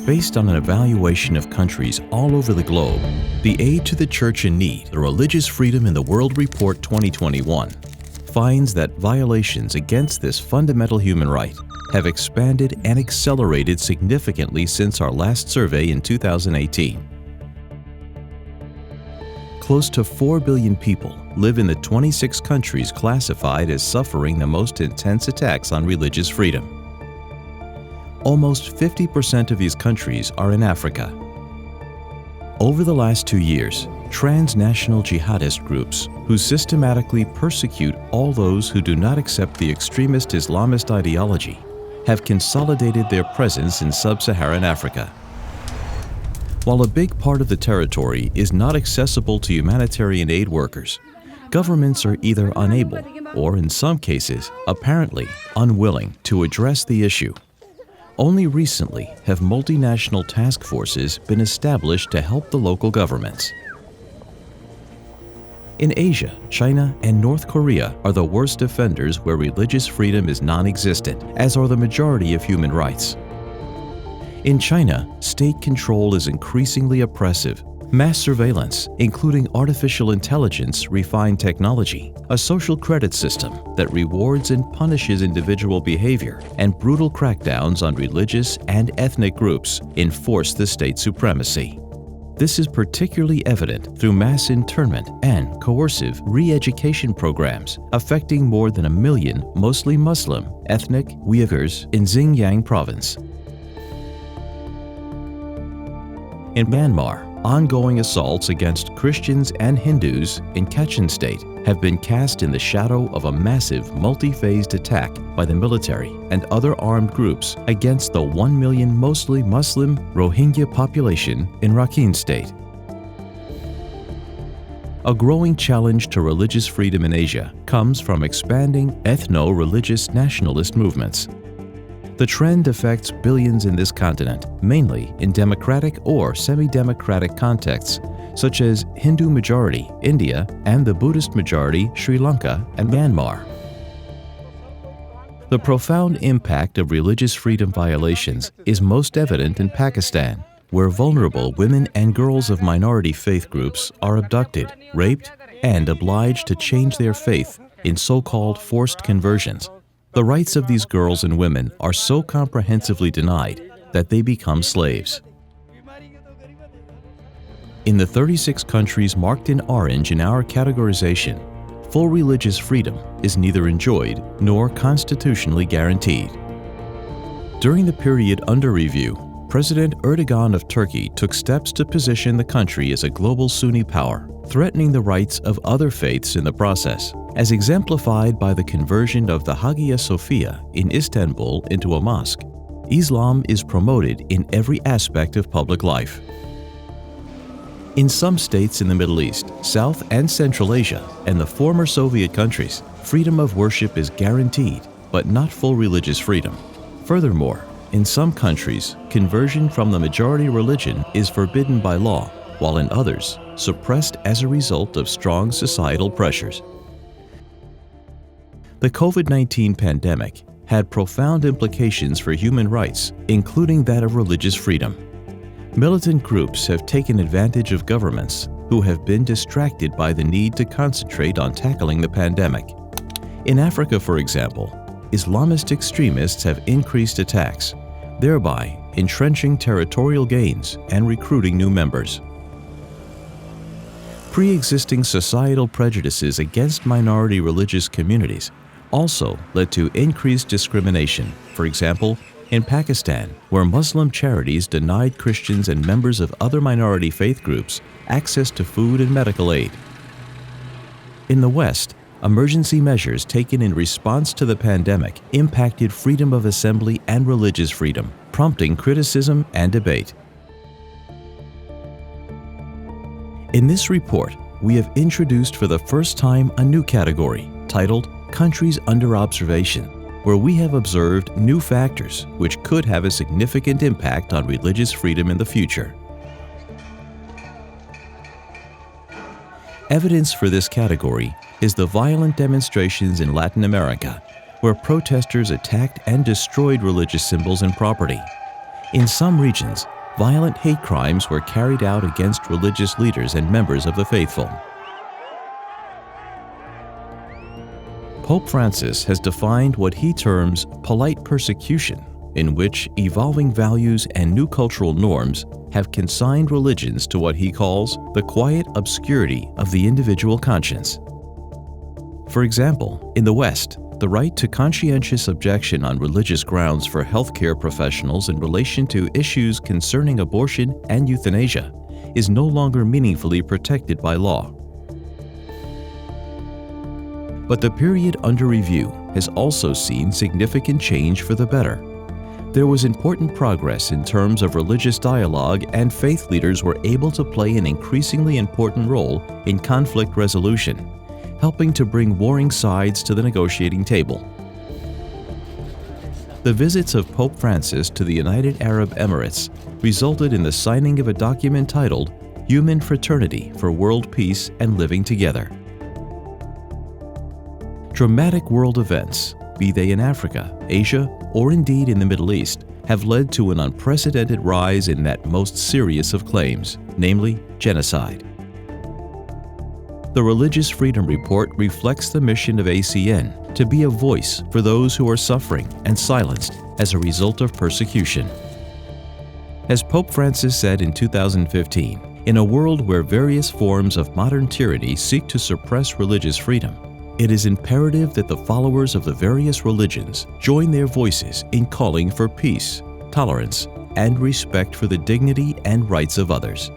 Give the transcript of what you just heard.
Based on an evaluation of countries all over the globe, the Aid to the Church in Need, the Religious Freedom in the World Report 2021, finds that violations against this fundamental human right have expanded and accelerated significantly since our last survey in 2018. Close to 4 billion people live in the 26 countries classified as suffering the most intense attacks on religious freedom. Almost 50% of these countries are in Africa. Over the last 2 years, transnational jihadist groups who systematically persecute all those who do not accept the extremist Islamist ideology have consolidated their presence in sub-Saharan Africa. While a big part of the territory is not accessible to humanitarian aid workers, governments are either unable or, in some cases, apparently unwilling to address the issue. Only recently have multinational task forces been established to help the local governments. In Asia, China and North Korea are the worst offenders where religious freedom is non-existent, as are the majority of human rights. In China, state control is increasingly oppressive. Mass surveillance, including artificial intelligence, refined technology, a social credit system that rewards and punishes individual behavior, and brutal crackdowns on religious and ethnic groups enforce the state supremacy. This is particularly evident through mass internment and coercive re-education programs affecting more than 1 million mostly Muslim ethnic Uyghurs in Xinjiang province. In Myanmar, ongoing assaults against Christians and Hindus in Kachin State have been cast in the shadow of a massive multi-phased attack by the military and other armed groups against the 1 million mostly Muslim Rohingya population in Rakhine State. A growing challenge to religious freedom in Asia comes from expanding ethno-religious nationalist movements. The trend affects billions in this continent, mainly in democratic or semi-democratic contexts, such as Hindu majority India and the Buddhist majority Sri Lanka and Myanmar. The profound impact of religious freedom violations is most evident in Pakistan, where vulnerable women and girls of minority faith groups are abducted, raped, and obliged to change their faith in so-called forced conversions. The rights of these girls and women are so comprehensively denied that they become slaves. In the 36 countries marked in orange in our categorization, full religious freedom is neither enjoyed nor constitutionally guaranteed. During the period under review, President Erdogan of Turkey took steps to position the country as a global Sunni power, threatening the rights of other faiths in the process, as exemplified by the conversion of the Hagia Sophia in Istanbul into a mosque. Islam is promoted in every aspect of public life. In some states in the Middle East, South and Central Asia, and the former Soviet countries, freedom of worship is guaranteed, but not full religious freedom. Furthermore, in some countries, conversion from the majority religion is forbidden by law, while in others, suppressed as a result of strong societal pressures. The COVID-19 pandemic had profound implications for human rights, including that of religious freedom. Militant groups have taken advantage of governments who have been distracted by the need to concentrate on tackling the pandemic. In Africa, for example, Islamist extremists have increased attacks, thereby entrenching territorial gains and recruiting new members. Pre-existing societal prejudices against minority religious communities also led to increased discrimination. For example, in Pakistan, where Muslim charities denied Christians and members of other minority faith groups access to food and medical aid. In the West, emergency measures taken in response to the pandemic impacted freedom of assembly and religious freedom, prompting criticism and debate. In this report, we have introduced for the first time a new category titled Countries Under Observation, where we have observed new factors which could have a significant impact on religious freedom in the future. Evidence for this category is the violent demonstrations in Latin America, where protesters attacked and destroyed religious symbols and property. In some regions, violent hate crimes were carried out against religious leaders and members of the faithful. Pope Francis has defined what he terms polite persecution, in which evolving values and new cultural norms have consigned religions to what he calls the quiet obscurity of the individual conscience. For example, in the West, the right to conscientious objection on religious grounds for healthcare professionals in relation to issues concerning abortion and euthanasia is no longer meaningfully protected by law. But the period under review has also seen significant change for the better. There was important progress in terms of religious dialogue, and faith leaders were able to play an increasingly important role in conflict resolution, helping to bring warring sides to the negotiating table. The visits of Pope Francis to the United Arab Emirates resulted in the signing of a document titled Human Fraternity for World Peace and Living Together. Dramatic world events, be they in Africa, Asia, or indeed in the Middle East, have led to an unprecedented rise in that most serious of claims, namely genocide. The Religious Freedom Report reflects the mission of ACN to be a voice for those who are suffering and silenced as a result of persecution. As Pope Francis said in 2015, in a world where various forms of modern tyranny seek to suppress religious freedom, it is imperative that the followers of the various religions join their voices in calling for peace, tolerance, and respect for the dignity and rights of others.